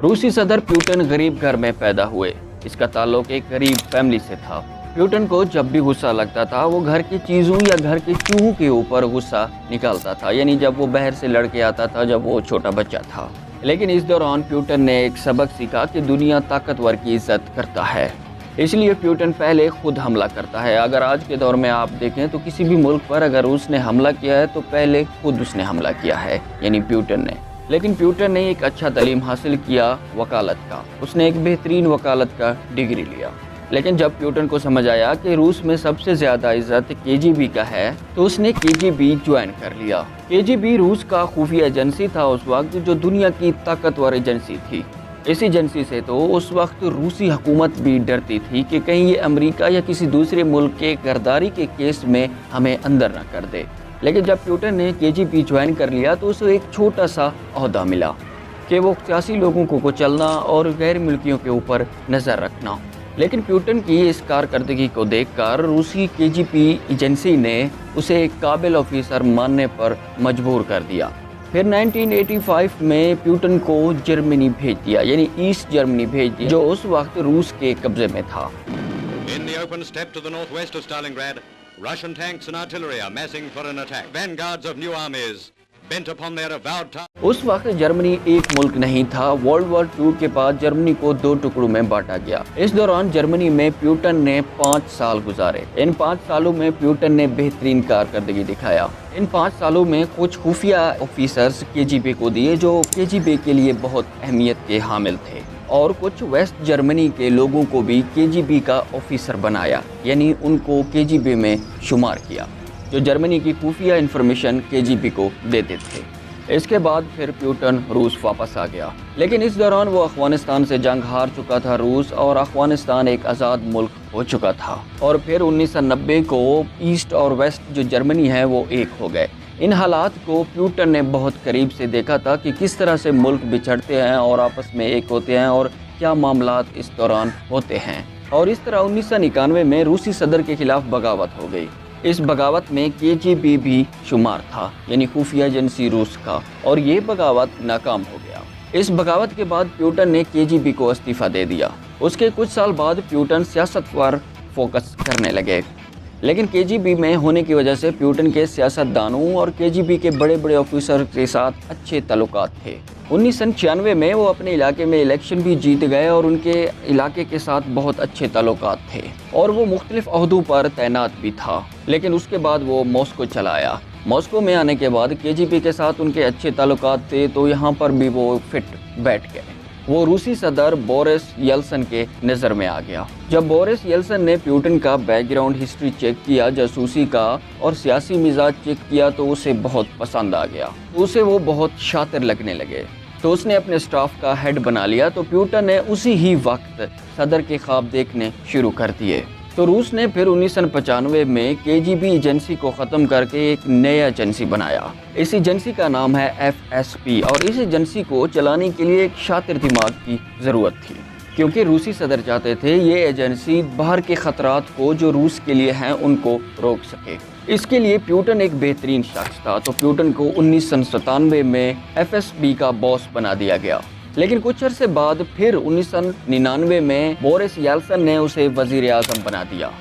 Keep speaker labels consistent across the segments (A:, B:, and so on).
A: रूसी सदर प्यूटन गरीब घर में पैदा हुए। इसका ताल्लुक एक गरीब फैमिली से था। प्यूटन को जब भी गुस्सा लगता था वो घर की चीज़ों या घर के चूहों के ऊपर गुस्सा निकालता था, यानी जब वो बाहर से लड़के आता था जब वो छोटा बच्चा था। लेकिन इस दौरान प्यूटन ने एक सबक सीखा कि दुनिया ताकतवर की इज्जत करता है, इसलिए प्यूटन पहले खुद हमला करता है। अगर आज के दौर में आप देखें तो किसी भी मुल्क पर अगर उसने हमला किया है तो पहले खुद उसने हमला किया है, यानी प्यूटन ने। लेकिन प्यूटन ने एक अच्छा तालीम हासिल किया वकालत का। उसने एक बेहतरीन वकालत का डिग्री लिया। लेकिन जब प्यूटन को समझ आया कि रूस में सबसे ज़्यादा इज्जत केजीबी का है तो उसने केजीबी ज्वाइन कर लिया। केजीबी रूस का खुफिया एजेंसी था उस वक्त, जो दुनिया की ताकतवर एजेंसी थी। इस एजेंसी से तो उस वक्त रूसी हुकूमत भी डरती थी कि कहीं ये अमेरिका या किसी दूसरे मुल्क के गरदारी के केस में हमें अंदर न कर दे। लेकिन जब प्यूटन ने केजीबी ज्वाइन कर लिया तो उसे एक छोटा सा ओहदा मिला कि वो सियासी लोगों को चलना और गैर मुल्कियों के ऊपर नज़र रखना। लेकिन प्यूटन की इस कारकर्दगी को देखकर रूसी केजीबी एजेंसी ने उसे एक काबिल ऑफिसर मानने पर मजबूर कर दिया। फिर 1985 में प्यूटन को जर्मनी भेज दिया, यानी ईस्ट जर्मनी भेज दिया, जो उस वक्त रूस के कब्जे में था।
B: In the open steppe to the northwest of Stalingrad, Russian tanks and artillery are massing for an attack. Vanguards of new armies bent upon their avowed target.
A: उस वक्त जर्मनी एक मुल्क नहीं था। वर्ल्ड वॉर 2 के बाद जर्मनी को 2 टुकड़ों में बांटा गया। इस दौरान जर्मनी में प्यूटन ने 5 साल गुजारे। इन 5 सालों में प्यूटन ने बेहतरीन कारकर्दगी दिखाया। इन 5 सालों में कुछ खुफिया ऑफिसर्स केजीबी को दिए जो केजीबी के लिए बहुत अहमियत के हामिल थे, और कुछ वेस्ट जर्मनी के लोगों को भी केजीबी का ऑफिसर बनाया, यानी उनको केजीबी में शुमार किया, जो जर्मनी की खुफिया इंफॉर्मेशन केजीबी को देते थे। इसके बाद फिर प्यूटन रूस वापस आ गया। लेकिन इस दौरान वो अफगानिस्तान से जंग हार चुका था रूस, और अफगानिस्तान एक आज़ाद मुल्क हो चुका था। और फिर 1990 को ईस्ट और वेस्ट जो जर्मनी है वो एक हो गए। इन हालात को प्यूटन ने बहुत करीब से देखा था कि किस तरह से मुल्क बिछड़ते हैं और आपस में एक होते हैं और क्या मामलात इस दौरान होते हैं। और इस तरह 1991 में रूसी सदर के खिलाफ बगावत हो गई। इस बगावत में केजीबी भी शुमार था, यानी खुफिया एजेंसी रूस का, और ये बगावत नाकाम हो गया। इस बगावत के बाद प्यूटन ने केजीबी को इस्तीफ़ा दे दिया। उसके कुछ साल बाद प्यूटन सियासत पर फोकस करने लगे। लेकिन केजीबी में होने की वजह से प्यूटन के सियासतदानों और केजीबी के बड़े बड़े ऑफिसर के साथ अच्छे ताल्लुकात थे। 1996 में वो अपने इलाके में इलेक्शन भी जीत गए और उनके इलाके के साथ बहुत अच्छे ताल्लुकात थे, और वो मुख्तलिफ ओहदों पर तैनात भी था। लेकिन उसके बाद वो मॉस्को चला आया। मॉस्को में आने के बाद केजीबी के साथ उनके अच्छे ताल्लुकात थे, तो यहाँ पर भी वो फिट बैठ गए। वो रूसी सदर बोरिस येल्सन के नज़र में आ गया। जब बोरिस येल्सन ने प्यूटन का बैकग्राउंड हिस्ट्री चेक किया, जासूसी का और सियासी मिजाज चेक किया, तो उसे बहुत पसंद आ गया। उसे वो बहुत शातिर लगने लगे, तो उसने अपने स्टाफ का हेड बना लिया। तो प्यूटन ने उसी ही वक्त सदर के ख्वाब देखने शुरू कर दिए। तो रूस ने फिर 1995 में केजीबी एजेंसी को ख़त्म करके एक नया एजेंसी बनाया। इस एजेंसी का नाम है एफएसपी, और इस एजेंसी को चलाने के लिए एक शातिर दिमाग की ज़रूरत थी, क्योंकि रूसी सदर चाहते थे ये एजेंसी बाहर के ख़तरात को जो रूस के लिए हैं उनको रोक सके। इसके लिए प्यूटन एक बेहतरीन शख्स था, तो प्यूटन को 1997 में एफएसबी का बॉस बना दिया गया। लेकिन कुछ अरसे बाद फिर 1999 में बोरिस येल्सन ने उसे वज़ीर आज़म बना दिया,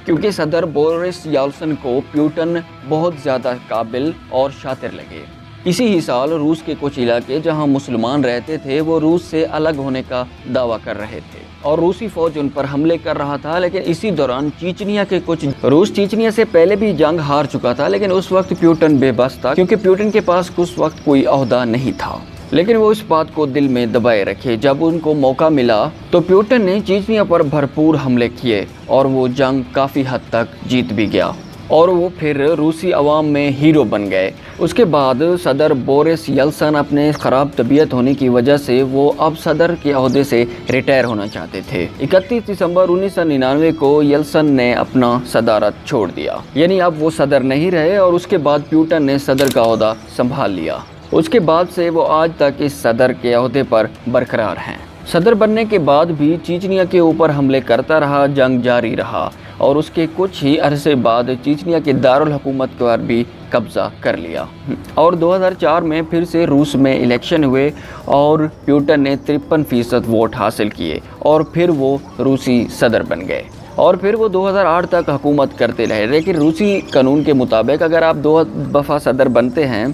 A: क्योंकि सदर बोरिस येल्सन को प्यूटन बहुत ज़्यादा काबिल और शातिर लगे। इसी ही साल रूस के कुछ इलाके जहां मुसलमान रहते थे वो रूस से अलग होने का दावा कर रहे थे, और रूसी फौज उन पर हमले कर रहा था। लेकिन इसी दौरान चीचनिया के रूस चीचनिया से पहले भी जंग हार चुका था, लेकिन उस वक्त प्यूटन बेबस था, क्योंकि प्यूटन के पास उस वक्त कोई ओहदा नहीं था। लेकिन वो इस बात को दिल में दबाए रखे। जब उनको मौका मिला तो प्यूटन ने चीचनिया पर भरपूर हमले किए, और वो जंग काफ़ी हद तक जीत भी गया, और वो फिर रूसी अवाम में हीरो बन गए। उसके बाद सदर बोरिस येल्सन अपने ख़राब तबीयत होने की वजह से वो अब सदर के अहदे से रिटायर होना चाहते थे। 31 दिसंबर 1999 को येल्सन ने अपना सदारत छोड़ दिया, यानी अब वो सदर नहीं रहे, और उसके बाद प्यूटन ने सदर का अहदा संभाल लिया। उसके बाद से वो आज तक इस सदर के अहदे पर बरकरार हैं। सदर बनने के बाद भी चीचनिया के ऊपर हमले करता रहा, जंग जारी रहा, और उसके कुछ ही अरसे बाद चीचनिया के दारुल हुकूमत पर भी قبضہ کر لیا اور 2004 میں پھر سے روس میں الیکشن ہوئے اور پیوٹن نے 53% ووٹ حاصل کیے اور پھر وہ روسی صدر بن گئے اور پھر وہ 2008 تک حکومت کرتے رہے. لیکن روسی قانون کے مطابق اگر آپ 2 دفعہ صدر بنتے ہیں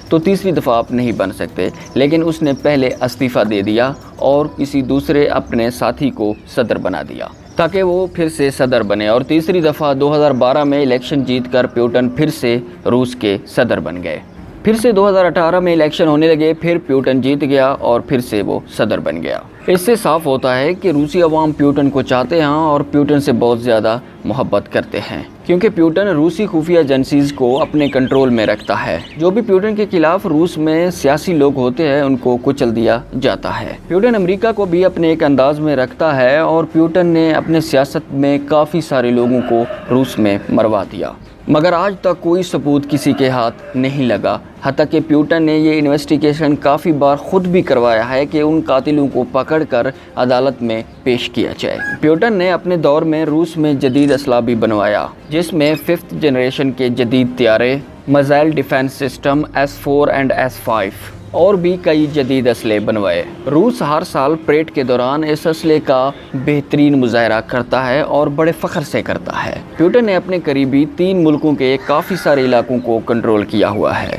A: تو تیسری دفعہ آپ نہیں بن سکتے، لیکن اس نے پہلے استعفیٰ دے دیا اور کسی دوسرے اپنے ساتھی کو صدر بنا دیا تاکہ وہ پھر سے صدر بنے اور تیسری دفعہ 2012 میں الیکشن جیت کر پیوٹن پھر سے روس کے صدر بن گئے. پھر سے 2018 میں الیکشن ہونے لگے، پھر پیوٹن جیت گیا اور پھر سے وہ صدر بن گیا. اس سے صاف ہوتا ہے کہ روسی عوام پیوٹن کو چاہتے ہیں اور پیوٹن سے بہت زیادہ محبت کرتے ہیں کیونکہ پیوٹن روسی خفیہ ایجنسیز کو اپنے کنٹرول میں رکھتا ہے. جو بھی پیوٹن کے خلاف روس میں سیاسی لوگ ہوتے ہیں ان کو کچل دیا جاتا ہے. پیوٹن امریکہ کو بھی اپنے ایک انداز میں رکھتا ہے اور پیوٹن نے اپنے سیاست میں کافی سارے لوگوں کو روس میں مروا دیا، مگر آج تک کوئی ثبوت کسی کے ہاتھ نہیں لگا. حتیٰ کہ پیوٹن نے یہ انویسٹیگیشن کافی بار خود بھی کروایا ہے کہ ان قاتلوں کو پکڑ کر عدالت میں پیش کیا جائے. پیوٹن نے اپنے دور میں روس میں جدید اسلحہ بھی بنوایا جس میں 5th جنریشن کے جدید طیارے، میزائل ڈیفنس سسٹم S4 اور S5 اور بھی کئی جدید اسلحے بنوائے. روس ہر سال پریڈ کے دوران اس اسلحے کا بہترین مظاہرہ کرتا ہے اور بڑے فخر سے کرتا ہے. پیوٹن نے اپنے قریبی 3 ملکوں کے کافی سارے علاقوں کو کنٹرول کیا ہوا ہے،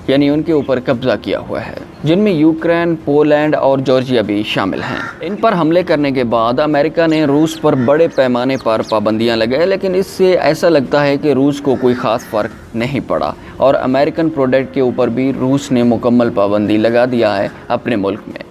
A: یعنی ان کے اوپر قبضہ کیا ہوا ہے، جن میں یوکرین، پولینڈ اور جارجیا بھی شامل ہیں. ان پر حملے کرنے کے بعد امریکہ نے روس پر بڑے پیمانے پر پابندیاں لگائیں، لیکن اس سے ایسا لگتا ہے کہ روس کو کوئی خاص فرق نہیں پڑا اور امریکن پروڈکٹ کے اوپر بھی روس نے مکمل پابندی لگا دیا ہے اپنے ملک میں.